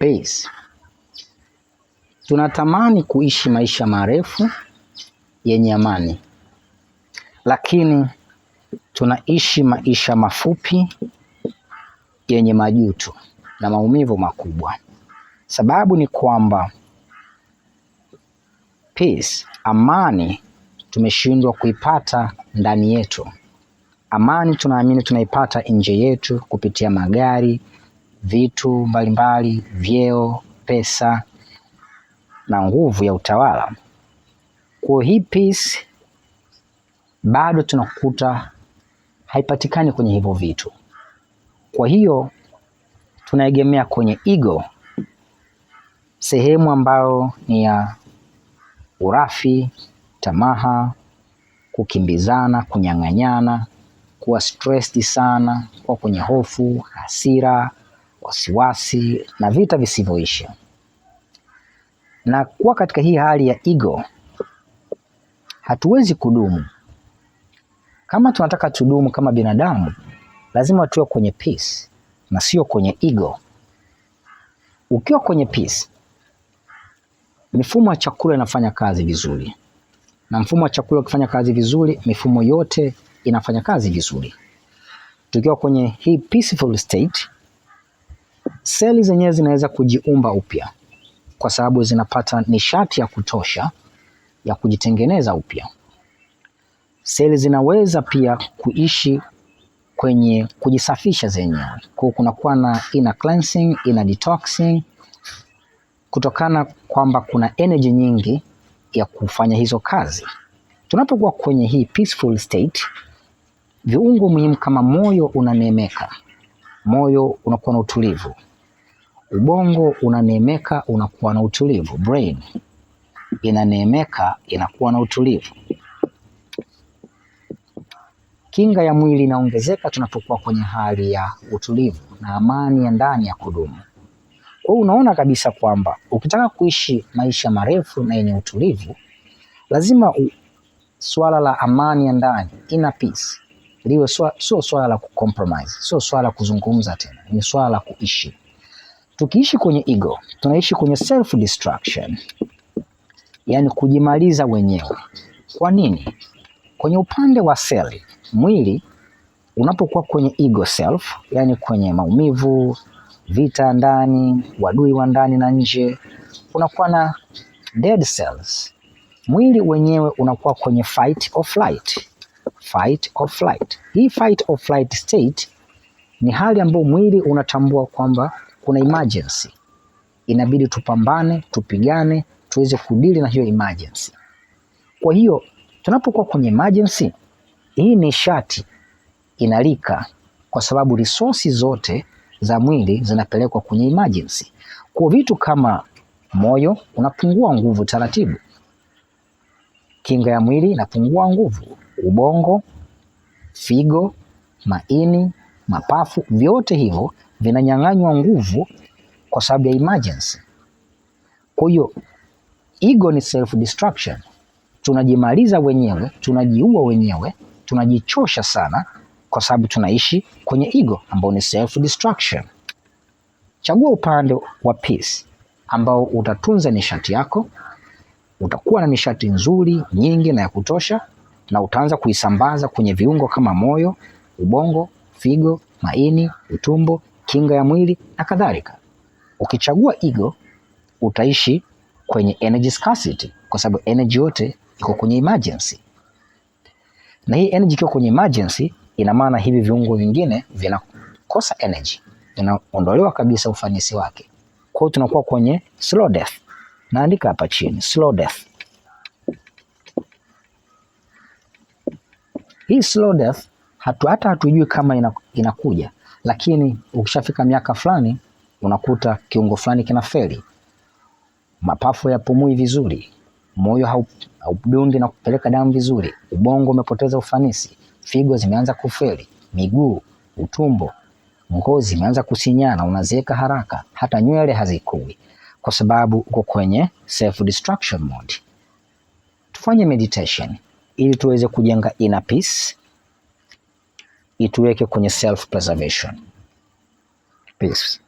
peace. Tunatamani kuishi maisha marefu yenye amani, lakini tunaishi maisha mafupi yenye majuto na maumivu makubwa. Sababu ni kwamba peace, amani, tumeshindwa kuipata ndani yetu. Amani tunaamini tunaipata nje yetu kupitia magari, vitu mbalimbali, vyeo, pesa na nguvu ya utawala. Kwa hii peace bado tunakuta haipatikani kwenye hivyo vitu. Kwa hiyo tunaegemea kwenye ego, sehemu ambayo ni ya urafi, tamaa, kukimbizana, kunyang'anyana, kuwa stressed sana, kuwa kwenye hofu, hasira, wasiwasi na vita visivyoisha. Na kuwa katika hii hali ya ego, hatuwezi kudumu. Kama tunataka tudumu kama binadamu, lazima tuwe kwenye peace na sio kwenye ego. Ukiwa kwenye peace, mifumo ya chakula inafanya kazi vizuri. Na mfumo wa chakula ukifanya kazi vizuri, mifumo yote inafanya kazi vizuri. Tukiwa kwenye hii peaceful state, seli zenyewe zinaweza kujiumba upya kwa sababu zinapata nishati ya kutosha ya kujitengeneza upya. Seli zinaweza pia kuishi kwenye kujisafisha zenyewe. Kwa kunakuwa na inner cleansing, inner detoxing, kutokana kwamba kuna energy nyingi ya kufanya hizo kazi. Tunapokuwa kwenye hii peaceful state, viungo muhimu kama moyo unaneemeka. Moyo unakuwa na utulivu. Ubongo unaneemeka, unakuwa na utulivu. Brain inaneemeka, inakuwa na utulivu. Kinga ya mwili inaongezeka tunapokuwa kwenye hali ya utulivu na amani ya ndani ya kudumu. Kwa hiyo unaona kabisa kwamba ukitaka kuishi maisha marefu na yenye utulivu, lazima swala la amani ya ndani, inner peace, liwe sio swala la kucompromise, sio swala la kuzungumza tena, ni swala la kuishi. Tukiishi kwenye ego, tunaishi kwenye self destruction, yani kujimaliza wenyewe. Kwa nini? Kwenye upande wa seli, mwili unapokuwa kwenye ego self, yani kwenye maumivu, vita ndani, wadui wa ndani na nje, unakuwa na dead cells. Mwili wenyewe unakuwa kwenye fight or flight. Fight or flight. Hii fight or flight state ni hali ambayo mwili unatambua kwamba kuna emergency. Inabidi tupambane, tupigane, tuweze kudili na hiyo emergency. Kwa hiyo tunapokuwa kwenye emergency, hii nishati inalika kwa sababu resources zote za mwili zinapelekwa kwenye emergency. Kwa vitu kama moyo unapungua nguvu taratibu. Kinga ya mwili inapungua nguvu. Ubongo, figo, maini, mapafu, vyote hivyo vinanyang'anywa nguvu kwa sababu ya emergency. Kwa hiyo ego ni self destruction. Tunajimaliza wenyewe, tunajiua wenyewe, tunajichosha sana kwa sababu tunaishi kwenye ego ambao ni self destruction. Chagua upande wa peace ambao utatunza nishati yako, utakuwa na nishati nzuri, nyingi na ya kutosha, na utaanza kuisambaza kwenye viungo kama moyo, ubongo, figo, maini, utumbo, kinga ya mwili na kadhalika. Ukichagua ego, utaishi kwenye energy scarcity kwa sababu energy yote iko kwenye emergency. Na hii energy ikiwa kwenye emergency, ina maana hivi viungo vingine vinakosa energy, vinaondolewa kabisa ufanisi wake. Kwa hiyo tunakuwa kwenye slow death. Naandika hapa chini, slow death. Hii slow death hata hatujui kama inakuja, lakini ukishafika miaka fulani unakuta kiungo fulani kinafeli. Mapafu hayapumui vizuri, moyo haudundi na kupeleka damu vizuri, ubongo umepoteza ufanisi, figo zimeanza kufeli, miguu, utumbo, ngozi imeanza kusinyana, unazeeka haraka, hata nywele hazikui kwa sababu uko kwenye self destruction mode. Tufanye meditation ili tuweze kujenga inner peace, ituweke kwenye self preservation. Peace.